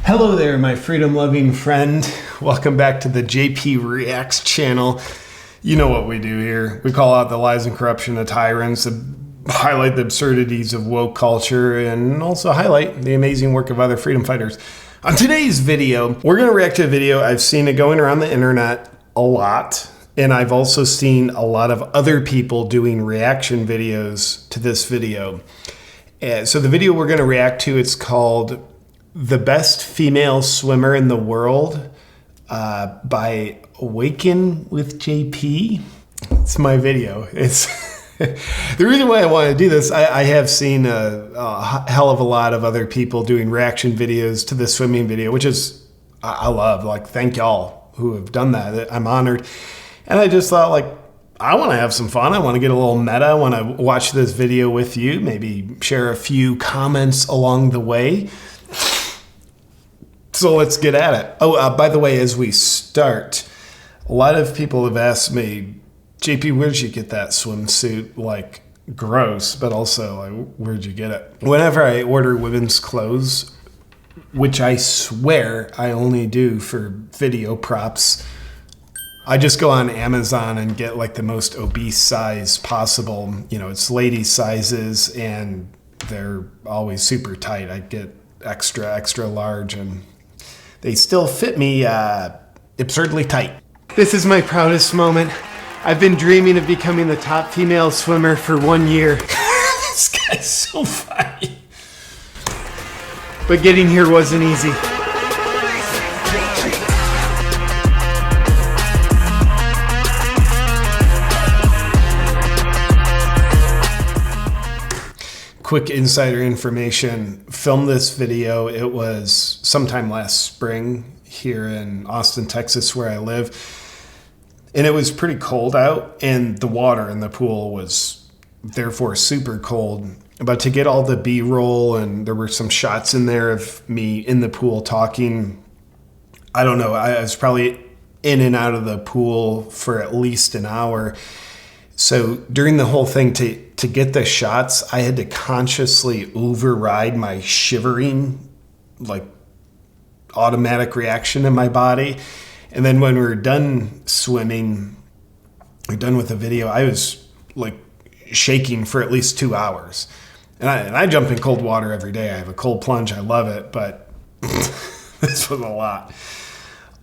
Hello there, my freedom-loving friend. Welcome back to the JP Reacts channel. You know what we do here. We call out the lies and corruption of tyrants, highlight the absurdities of woke culture, and also highlight the amazing work of other freedom fighters. On today's video, we're going to react to a video. I've seen it going around the internet a lot, and I've also seen a lot of other people doing reaction videos to this video. So the video we're going to react to, it's called The Best Female Swimmer in the World by Awaken with JP. It's my video. It's the reason why I want to do this. I have seen a hell of a lot of other people doing reaction videos to the swimming video, which is I love. Like, thank y'all who have done that. I'm honored. And I just thought, like, I want to have some fun. I want to get a little meta. I want to watch this video with you, maybe share a few comments along the way. So let's get at it. Oh, by the way, as we start, a lot of people have asked me, JP, where'd you get that swimsuit? Like, gross, but also, like, where'd you get it? Whenever I order women's clothes, which I swear I only do for video props, I just go on Amazon and get like the most obese size possible. You know, it's lady sizes and they're always super tight. I get extra large and they still fit me absurdly tight. This is my proudest moment. I've been dreaming of becoming the top female swimmer for 1 year. This guy's so funny. But getting here wasn't easy. Quick insider information, filmed this video, it was sometime last spring here in Austin, Texas, where I live. And it was pretty cold out and the water in the pool was therefore super cold. But to get all the B-roll, and there were some shots in there of me in the pool talking, I don't know, I was probably in and out of the pool for at least an hour. So during the whole thing, to get the shots, I had to consciously override my shivering, like, automatic reaction in my body. And then when we were done swimming, we're done with the video, I was like shaking for at least 2 hours. And I jump in cold water every day. I have a cold plunge. I love it. But this was a lot.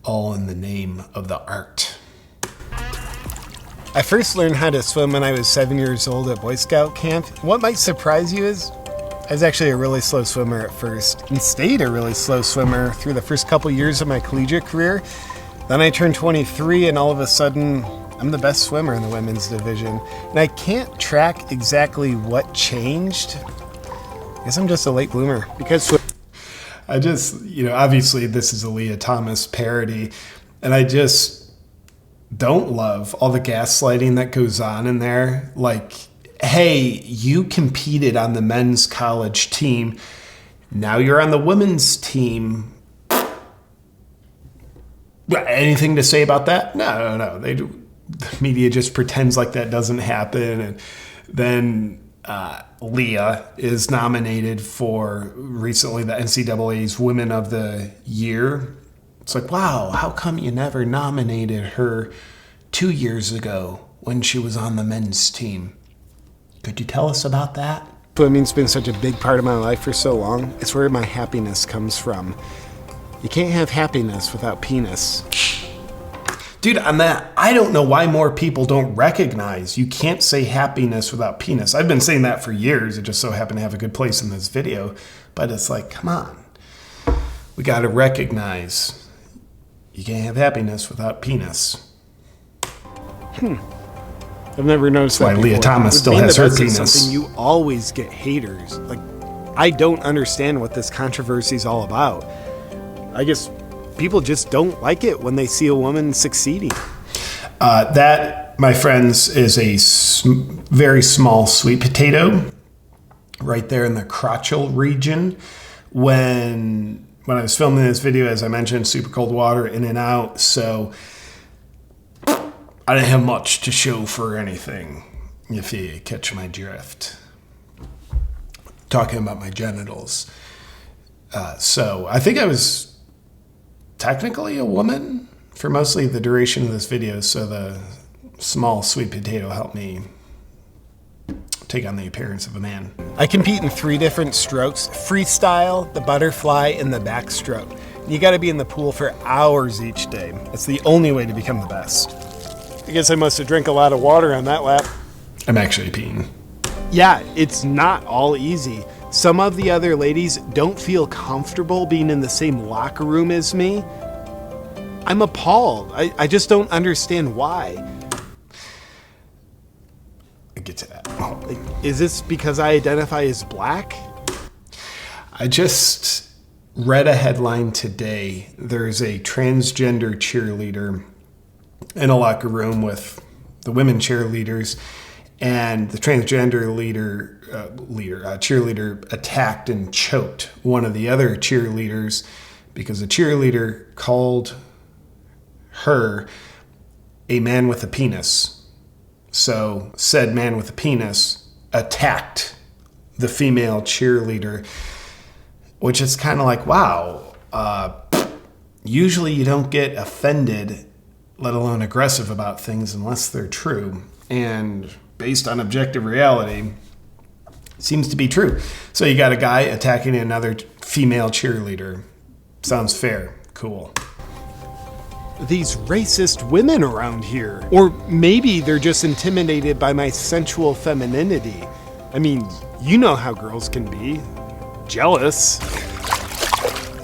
All in the name of the art. I first learned how to swim when I was 7 years old at Boy Scout camp. What might surprise you is I was actually a really slow swimmer at first and stayed a really slow swimmer through the first couple years of my collegiate career. Then I turned 23 and all of a sudden I'm the best swimmer in the women's division. And I can't track exactly what changed. I guess I'm just a late bloomer. Because I just, you know, obviously this is a Leah Thomas parody, and I just don't love all the gaslighting that goes on in there. Like, hey, you competed on the men's college team. Now you're on the women's team. Anything to say about that? No. The media just pretends like that doesn't happen. And then Leah is nominated for recently the NCAA's Women of the Year. It's like, wow, how come you never nominated her 2 years ago when she was on the men's team? Could you tell us about that? Swimming's been such a big part of my life for so long. It's where my happiness comes from. You can't have happiness without penis. Dude, on that, I don't know why more people don't recognize you can't say happiness without penis. I've been saying that for years. It just so happened to have a good place in this video. But it's like, come on. We got to recognize you can't have happiness without penis. I've never noticed that why before. Leah Thomas still has her penis. Something you always get haters. Like, I don't understand what this controversy is all about. I guess people just don't like it when they see a woman succeeding. That, my friends, is a very small sweet potato right there in the crotchal region. When I was filming this video, as I mentioned, super cold water, in and out, so I didn't have much to show for anything, if you catch my drift. Talking about my genitals. So I think I was technically a woman for mostly the duration of this video, so the small sweet potato helped me take on the appearance of a man. I compete in 3 different strokes: freestyle, the butterfly, and the backstroke. You gotta be in the pool for hours each day. That's the only way to become the best. I guess I must have drank a lot of water on that lap. I'm actually peeing. Yeah, it's not all easy. Some of the other ladies don't feel comfortable being in the same locker room as me. I'm appalled. I just don't understand why. I'll get to that. Is this because I identify as black? I just read a headline today. There's a transgender cheerleader in a locker room with the women cheerleaders, and the transgender cheerleader attacked and choked one of the other cheerleaders because the cheerleader called her a man with a penis. So said man with a penis attacked the female cheerleader, which is kind of like, wow, usually you don't get offended, let alone aggressive about things unless they're true. And based on objective reality, it seems to be true. So you got a guy attacking another female cheerleader. Sounds fair. Cool. These racist women around here. Or maybe they're just intimidated by my sensual femininity. I mean, you know how girls can be. Jealous.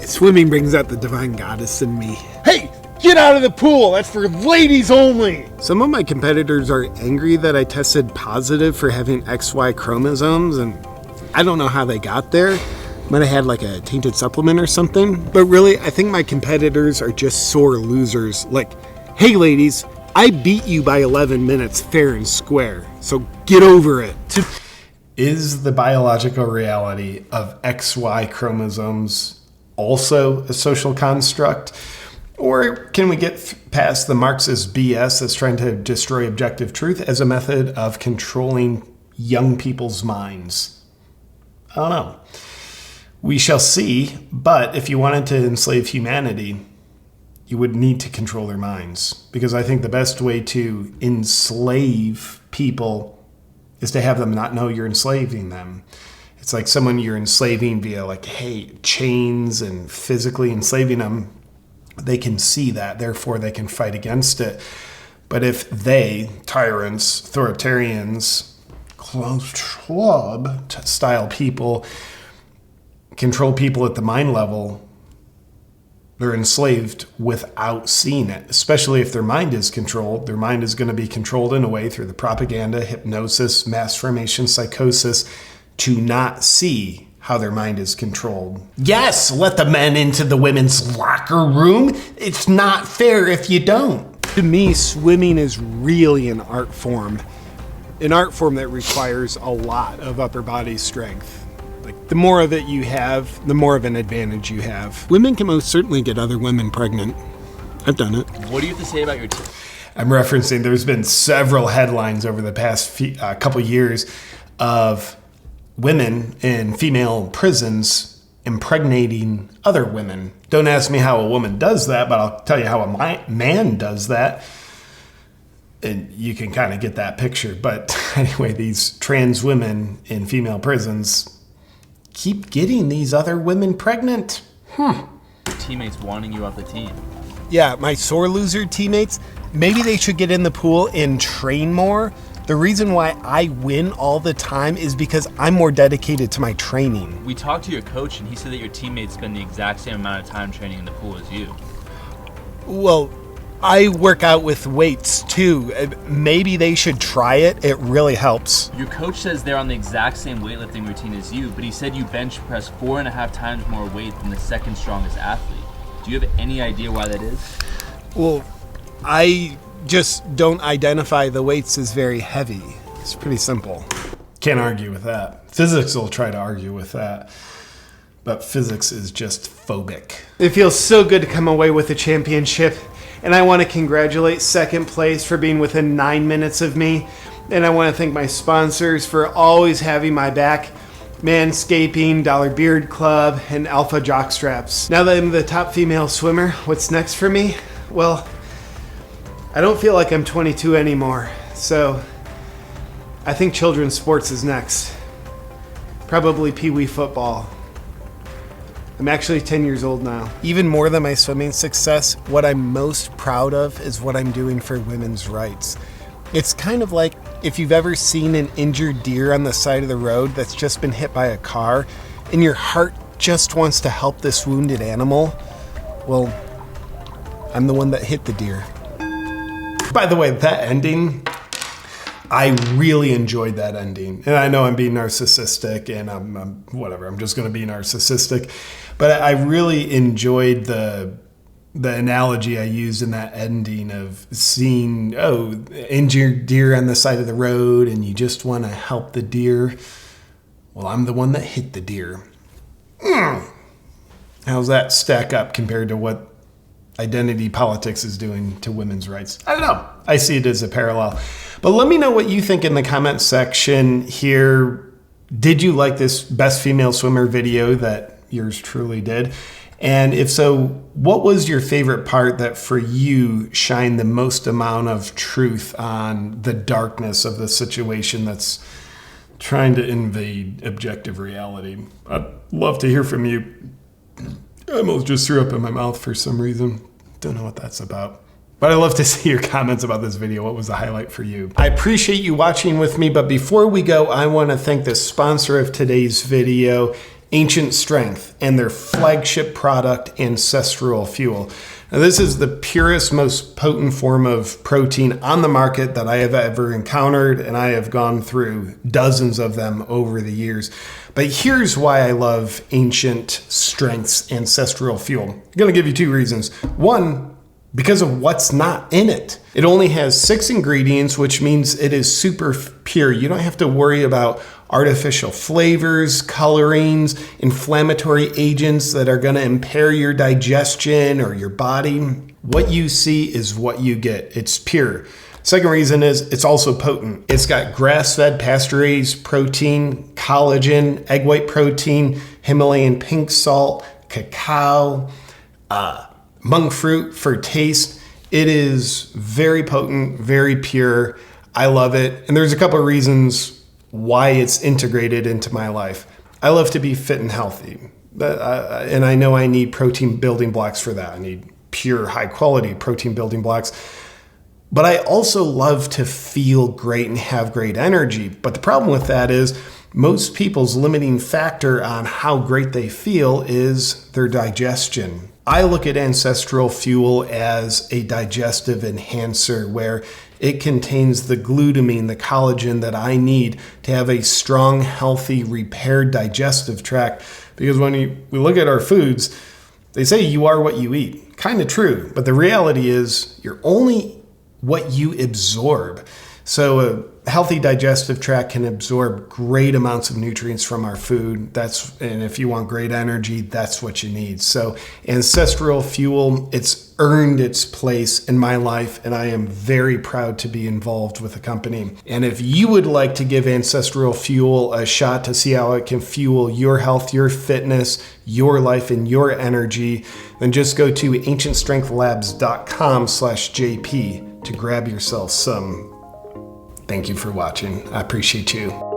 Swimming brings out the divine goddess in me. Hey, get out of the pool! That's for ladies only! Some of my competitors are angry that I tested positive for having XY chromosomes, and I don't know how they got there. Might have had like a tainted supplement or something. But really, I think my competitors are just sore losers. Like, hey ladies, I beat you by 11 minutes fair and square, so get over it. Is the biological reality of XY chromosomes also a social construct? Or can we get past the Marxist BS that's trying to destroy objective truth as a method of controlling young people's minds? I don't know. We shall see, but if you wanted to enslave humanity, you would need to control their minds. Because I think the best way to enslave people is to have them not know you're enslaving them. It's like someone you're enslaving via like, hey, chains and physically enslaving them. They can see that, therefore they can fight against it. But if they, tyrants, authoritarians, closed club style people, control people at the mind level, they're enslaved without seeing it. Especially if their mind is controlled. Their mind is going to be controlled in a way through the propaganda, hypnosis, mass formation, psychosis, to not see how their mind is controlled. Yes, let the men into the women's locker room. It's not fair if you don't. To me, swimming is really an art form. An art form that requires a lot of upper body strength. Like, the more of it you have, the more of an advantage you have. Women can most certainly get other women pregnant. I've done it. What do you have to say about your team? I'm referencing there's been several headlines over the past couple years of women in female prisons impregnating other women. Don't ask me how a woman does that, but I'll tell you how a man does that. And you can kind of get that picture. But anyway, these trans women in female prisons keep getting these other women pregnant. Teammates wanting you off the team. Yeah, my sore loser teammates, maybe they should get in the pool and train more. The reason why I win all the time is because I'm more dedicated to my training. We talked to your coach and he said that your teammates spend the exact same amount of time training in the pool as you. Well, I work out with weights too. Maybe they should try it. It really helps. Your coach says they're on the exact same weightlifting routine as you, but he said you bench press 4.5 times more weight than the second strongest athlete. Do you have any idea why that is? Well, I just don't identify the weights as very heavy. It's pretty simple. Can't argue with that. Physics will try to argue with that. But physics is just phobic. It feels so good to come away with a championship. And I want to congratulate second place for being within 9 minutes of me. And I want to thank my sponsors for always having my back. Manscaping, Dollar Beard Club, and Alpha Jock Straps. Now that I'm the top female swimmer, what's next for me? Well, I don't feel like I'm 22 anymore, so I think children's sports is next. Probably Pee-wee football. I'm actually 10 years old now. Even more than my swimming success, what I'm most proud of is what I'm doing for women's rights. It's kind of like if you've ever seen an injured deer on the side of the road that's just been hit by a car, and your heart just wants to help this wounded animal. Well, I'm the one that hit the deer. By the way, that ending, I really enjoyed that ending. And I know I'm being narcissistic and I'm whatever, I'm just going to be narcissistic. But I really enjoyed the analogy I used in that ending of seeing, injured deer on the side of the road and you just want to help the deer. Well, I'm the one that hit the deer. How's that stack up compared to what identity politics is doing to women's rights? I don't know. I see it as a parallel. But let me know what you think in the comment section here. Did you like this best female swimmer video that yours truly did? And if so, what was your favorite part that for you shined the most amount of truth on the darkness of the situation that's trying to invade objective reality? I'd love to hear from you. I almost just threw up in my mouth for some reason. Don't know what that's about. But I'd love to see your comments about this video. What was the highlight for you? I appreciate you watching with me, but before we go, I want to thank the sponsor of today's video, Ancient Strength, and their flagship product, Ancestral Fuel. Now, this is the purest, most potent form of protein on the market that I have ever encountered, and I have gone through dozens of them over the years. But here's why I love Ancient Strength's Ancestral Fuel. I'm going to give you two reasons. One, because of what's not in it. It only has 6 ingredients, which means it is super pure. You don't have to worry about artificial flavors, colorings, inflammatory agents that are going to impair your digestion or your body. What you see is what you get. It's pure. Second reason is it's also potent. It's got grass-fed pasture-raised protein, collagen, egg white protein, Himalayan pink salt, cacao, monk fruit for taste. It is very potent, very pure. I love it. And there's a couple of reasons why it's integrated into my life. I love to be fit and healthy. And I know I need protein building blocks for that. I need pure, high quality protein building blocks. But I also love to feel great and have great energy. But the problem with that is most people's limiting factor on how great they feel is their digestion. I look at Ancestral Fuel as a digestive enhancer where it contains the glutamine, the collagen that I need to have a strong, healthy, repaired digestive tract. Because when we look at our foods, they say you are what you eat. Kind of true, but the reality is you're only what you absorb. So a healthy digestive tract can absorb great amounts of nutrients from our food. And if you want great energy, that's what you need. So Ancestral Fuel, it's earned its place in my life, and I am very proud to be involved with the company. And if you would like to give Ancestral Fuel a shot to see how it can fuel your health, your fitness, your life, and your energy, then just go to ancientstrengthlabs.com/JP to grab yourself some. Thank you for watching. I appreciate you.